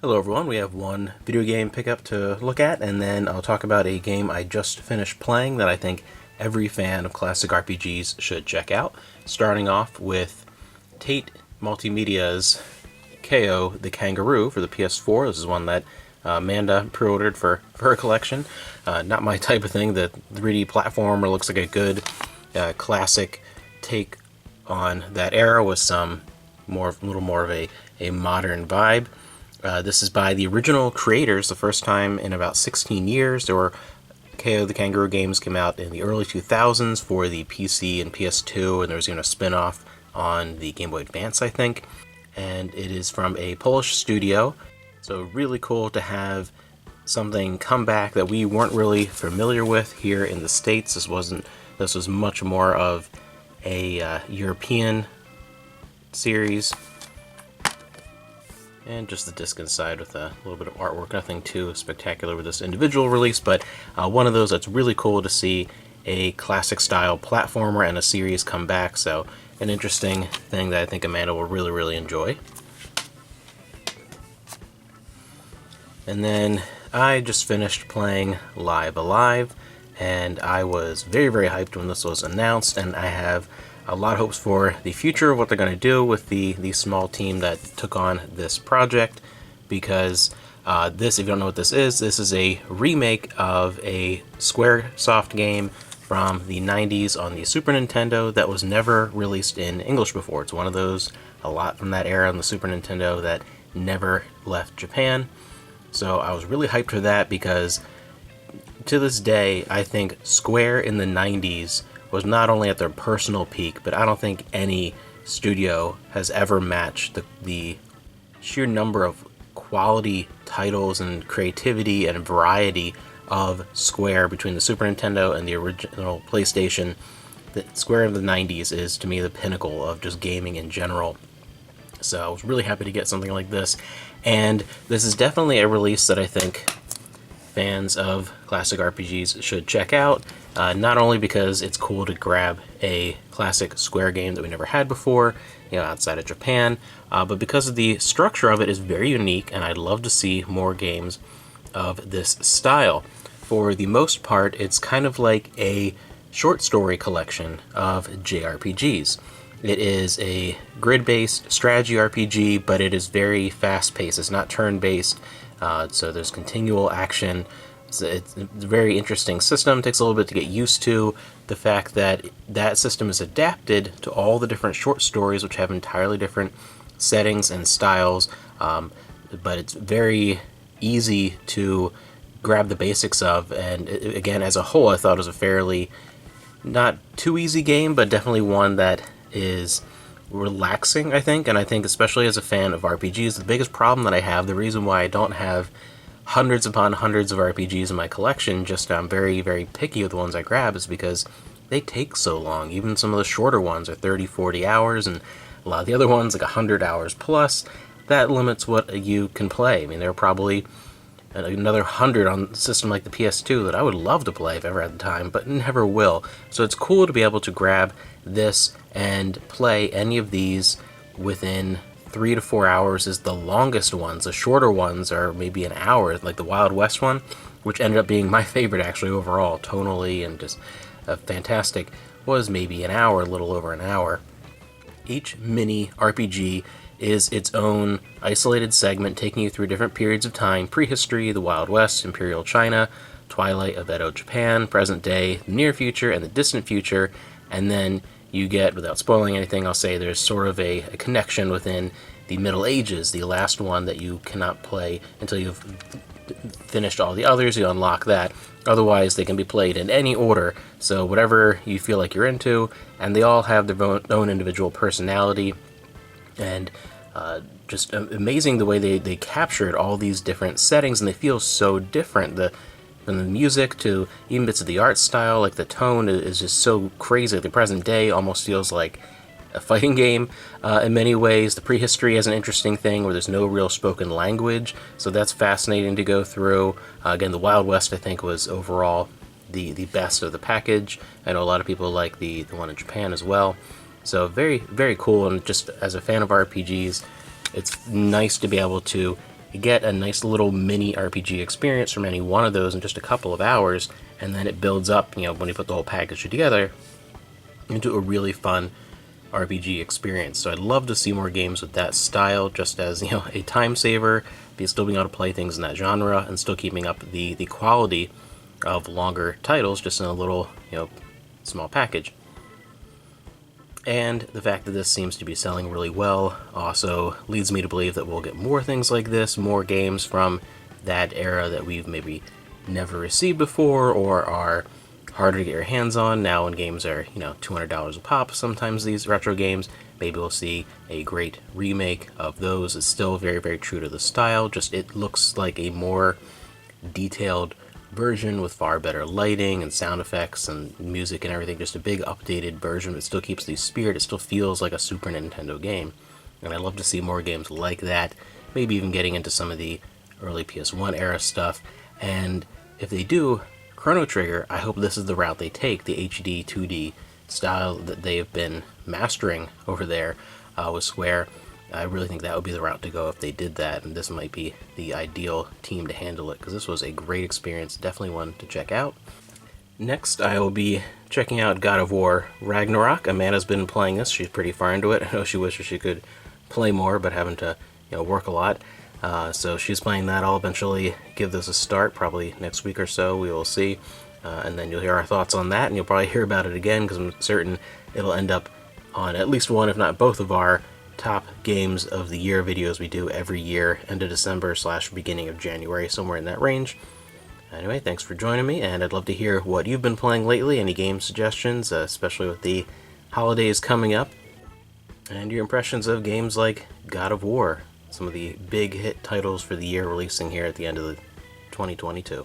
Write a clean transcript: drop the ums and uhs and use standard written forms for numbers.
Hello everyone, we have one video game pickup to look at, and then I'll talk about a game I just finished playing that I think every fan of classic RPGs should check out. Starting off with Tate Multimedia's KO the Kangaroo for the PS4. This is one that Amanda pre-ordered for her collection. Not my type of thing. The 3D platformer looks like a good classic take on that era with some little more of a modern vibe. This is by the original creators, the first time in about 16 years. There were KO the Kangaroo games came out in the early 2000s for the PC and PS2, and there was even a spin-off on the Game Boy Advance, I think. And it is from a Polish studio, so really cool to have something come back that we weren't really familiar with here in the States. This was much more of a European series. And just the disc inside with a little bit of artwork. Nothing too spectacular with this individual release, but one of those that's really cool to see a classic style platformer and a series come back. So an interesting thing that I think Amanda will really enjoy. And then I just finished playing Live Alive, and I was very hyped when this was announced, and I have a lot of hopes for the future of what they're going to do with the small team that took on this project, because this, if you don't know what this is a remake of a Squaresoft game from the 90s on the Super Nintendo that was never released in English before. It's one of those, a lot from that era on the Super Nintendo that never left Japan. So I was really hyped for that, because to this day, I think Square in the 90s was not only at their personal peak, but I don't think any studio has ever matched the sheer number of quality titles and creativity and variety of Square between the Super Nintendo and the original PlayStation. The Square of the 90s is, to me, the pinnacle of just gaming in general. So I was really happy to get something like this, and this is definitely a release that I think fans of classic RPGs should check out, not only because it's cool to grab a classic Square game that we never had before, outside of Japan, but because of the structure of it is very unique, and I'd love to see more games of this style. For the most part, it's kind of like a short story collection of JRPGs. It is a grid-based strategy RPG, but it is very fast-paced. It's not turn-based. So there's continual action. It's a very interesting system. It takes a little bit to get used to. The fact that that system is adapted to all the different short stories, which have entirely different settings and styles, but it's very easy to grab the basics of. And again, as a whole, I thought it was a fairly not too easy game, but definitely one that is relaxing, I think. And I think, especially as a fan of RPGs, the biggest problem that I have, the reason why I don't have hundreds upon hundreds of RPGs in my collection, just I'm very picky with the ones I grab, is because they take so long. Even some of the shorter ones are 30-40 hours, and a lot of the other ones like 100 hours plus. That limits what you can play. I mean, there are probably another 100 on a system like the PS2 that I would love to play if I ever had the time, but never will. So it's cool to be able to grab this and play any of these within 3 to 4 hours is the longest ones. The shorter ones are maybe an hour, like the Wild West one, which ended up being my favorite actually overall, tonally and just fantastic, was maybe an hour, a little over an hour. Each mini RPG is its own isolated segment, taking you through different periods of time: prehistory, the Wild West, Imperial China, Twilight of Edo Japan, present day, the near future, and the distant future. And then you get, without spoiling anything, I'll say there's sort of a connection within the Middle Ages, the last one that you cannot play until you've finished all the others. You unlock that. Otherwise, they can be played in any order, so whatever you feel like you're into, and they all have their own individual personality. And just amazing the way they captured all these different settings, and they feel so different. From the music to even bits of the art style, like the tone is just so crazy. The present day almost feels like a fighting game in many ways. The prehistory has an interesting thing where there's no real spoken language, so that's fascinating to go through. Again, the Wild West, I think, was overall the best of the package. I know a lot of people like the one in Japan as well. So very cool, and just as a fan of RPGs, it's nice to be able to get a nice little mini RPG experience from any one of those in just a couple of hours, and then it builds up, when you put the whole package together, into a really fun RPG experience. So I'd love to see more games with that style, just as, a time saver, but still being able to play things in that genre and still keeping up the quality of longer titles just in a little, small package. And the fact that this seems to be selling really well also leads me to believe that we'll get more things like this, more games from that era that we've maybe never received before or are harder to get your hands on. Now when games are, $200 a pop, sometimes these retro games, maybe we'll see a great remake of those. It's still very, very true to the style, just it looks like a more detailed version with far better lighting and sound effects and music and everything, just a big updated version. It still keeps the spirit, it still feels like a Super Nintendo game, and I'd love to see more games like that, maybe even getting into some of the early PS1 era stuff. And if they do, Chrono Trigger, I hope this is the route they take, the HD 2D style that they've been mastering over there with Square. I really think that would be the route to go if they did that, and this might be the ideal team to handle it, because this was a great experience, definitely one to check out. Next, I will be checking out God of War Ragnarok. Amanda's been playing this, she's pretty far into it. I know she wishes she could play more, but having to work a lot. So she's playing that. I'll eventually give this a start, probably next week or so, we will see. And then you'll hear our thoughts on that, and you'll probably hear about it again, because I'm certain it'll end up on at least one, if not both, of our top games of the year videos we do every year, end of December / beginning of January, somewhere in that range. Anyway, thanks for joining me, and I'd love to hear what you've been playing lately, any game suggestions, especially with the holidays coming up, and your impressions of games like God of War, some of the big hit titles for the year releasing here at the end of the 2022.